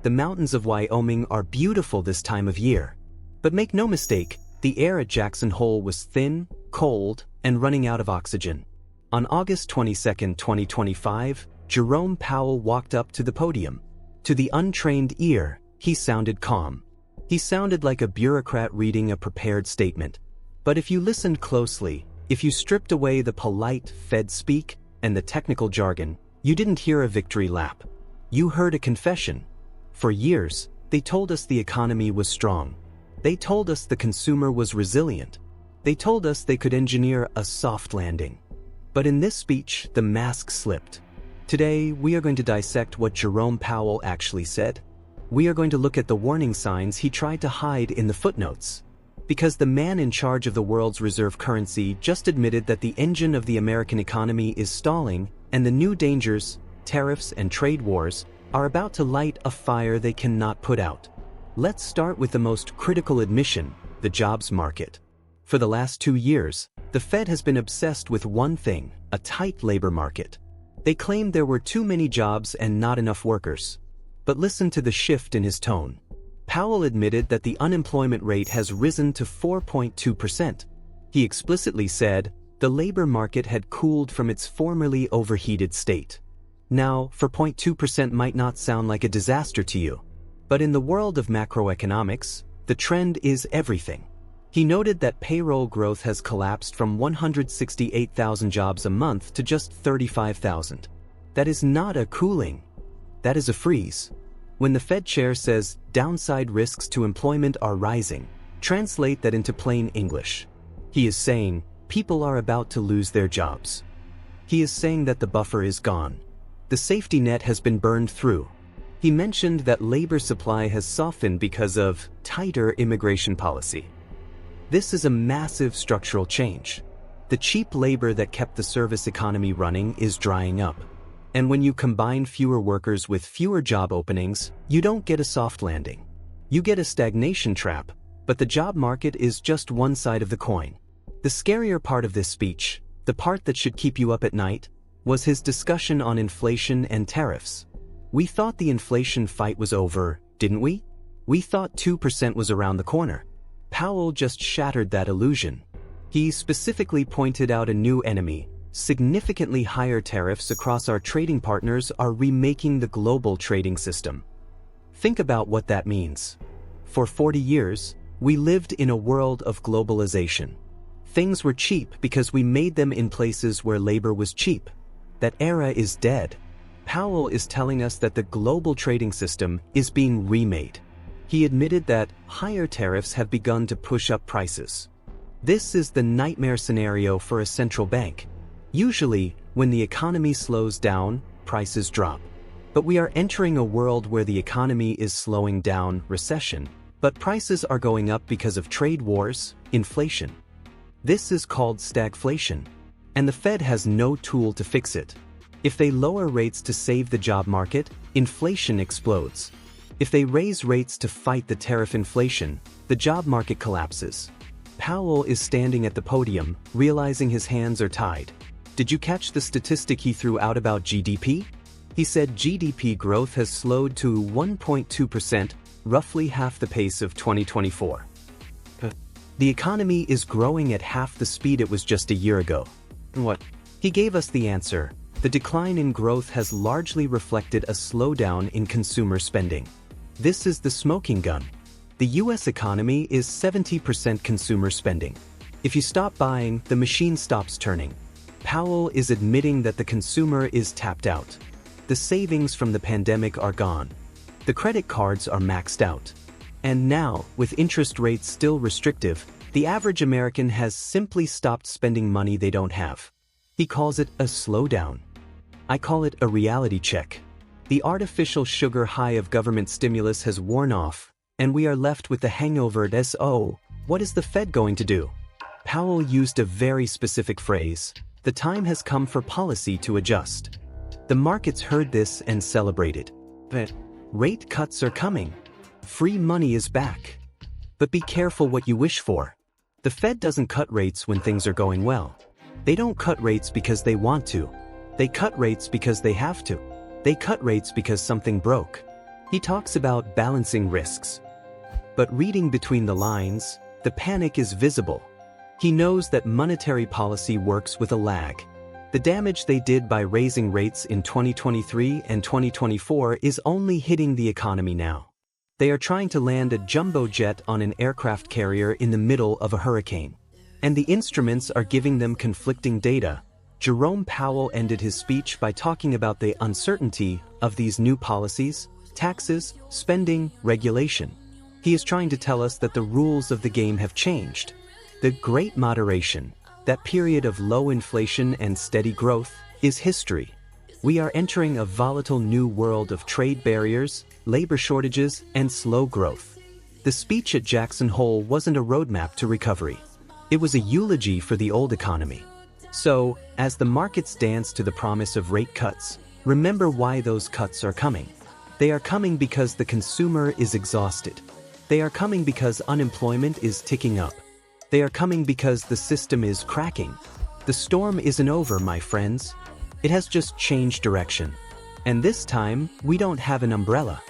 the mountains of Wyoming are beautiful this time of year. But make no mistake, the air at Jackson Hole was thin, cold, and running out of oxygen. On August 22, 2025, Jerome Powell walked up to the podium. To the untrained ear, he sounded calm. He sounded like a bureaucrat reading a prepared statement. But if you listened closely, if you stripped away the polite Fed speak and the technical jargon, you didn't hear a victory lap. You heard a confession. For years, they told us the economy was strong. They told us the consumer was resilient. They told us they could engineer a soft landing. But in this speech, the mask slipped. Today, we are going to dissect what Jerome Powell actually said. We are going to look at the warning signs he tried to hide in the footnotes. Because the man in charge of the world's reserve currency just admitted that the engine of the American economy is stalling, and the new dangers, tariffs and trade wars, are about to light a fire they cannot put out. Let's start with the most critical admission, the jobs market. For the last 2 years, the Fed has been obsessed with one thing, a tight labor market. They claimed there were too many jobs and not enough workers. But listen to the shift in his tone. Powell admitted that the unemployment rate has risen to 4.2%. He explicitly said the labor market had cooled from its formerly overheated state. Now, 4.2% might not sound like a disaster to you. But in the world of macroeconomics, the trend is everything. He noted that payroll growth has collapsed from 168,000 jobs a month to just 35,000. That is not a cooling. That is a freeze. When the Fed chair says downside risks to employment are rising, translate that into plain English. He is saying people are about to lose their jobs. He is saying that the buffer is gone. The safety net has been burned through. He mentioned that labor supply has softened because of tighter immigration policy. This is a massive structural change. The cheap labor that kept the service economy running is drying up. And when you combine fewer workers with fewer job openings, you don't get a soft landing. You get a stagnation trap, but the job market is just one side of the coin. The scarier part of this speech, the part that should keep you up at night, was his discussion on inflation and tariffs. We thought the inflation fight was over, didn't we? We thought 2% was around the corner. Powell just shattered that illusion. He specifically pointed out a new enemy. Significantly higher tariffs across our trading partners are remaking the global trading system. Think about what that means. For 40 years, we lived in a world of globalization. Things were cheap because we made them in places where labor was cheap. That era is dead. Powell is telling us that the global trading system is being remade. He admitted that higher tariffs have begun to push up prices. This is the nightmare scenario for a central bank. Usually, when the economy slows down, prices drop. But we are entering a world where the economy is slowing down, recession, but prices are going up because of trade wars, inflation. This is called stagflation, and the Fed has no tool to fix it. If they lower rates to save the job market, inflation explodes. If they raise rates to fight the tariff inflation, the job market collapses. Powell is standing at the podium, realizing his hands are tied. Did you catch the statistic he threw out about GDP? He said GDP growth has slowed to 1.2%, roughly half the pace of 2024. The economy is growing at half the speed it was just a year ago. What? He gave us the answer. The decline in growth has largely reflected a slowdown in consumer spending. This is the smoking gun. The US economy is 70% consumer spending. If you stop buying, the machine stops turning. Powell is admitting that the consumer is tapped out. The savings from the pandemic are gone. The credit cards are maxed out. And now, with interest rates still restrictive, the average American has simply stopped spending money they don't have. He calls it a slowdown. I call it a reality check. The artificial sugar high of government stimulus has worn off, and we are left with the hangover "Oh, what is the Fed going to do?" Powell used a very specific phrase. The time has come for policy to adjust. The markets heard this and celebrated. But rate cuts are coming. Free money is back. But be careful what you wish for. The Fed doesn't cut rates when things are going well. They don't cut rates because they want to. They cut rates because they have to. They cut rates because something broke. He talks about balancing risks. But reading between the lines, the panic is visible. He knows that monetary policy works with a lag. The damage they did by raising rates in 2023 and 2024 is only hitting the economy now. They are trying to land a jumbo jet on an aircraft carrier in the middle of a hurricane. And the instruments are giving them conflicting data. Jerome Powell ended his speech by talking about the uncertainty of these new policies, taxes, spending, regulation. He is trying to tell us that the rules of the game have changed. The Great Moderation, that period of low inflation and steady growth, is history. We are entering a volatile new world of trade barriers, labor shortages, and slow growth. The speech at Jackson Hole wasn't a roadmap to recovery. It was a eulogy for the old economy. So, as the markets dance to the promise of rate cuts, remember why those cuts are coming. They are coming because the consumer is exhausted. They are coming because unemployment is ticking up. They are coming because the system is cracking. The storm isn't over, my friends. It has just changed direction. And this time, we don't have an umbrella.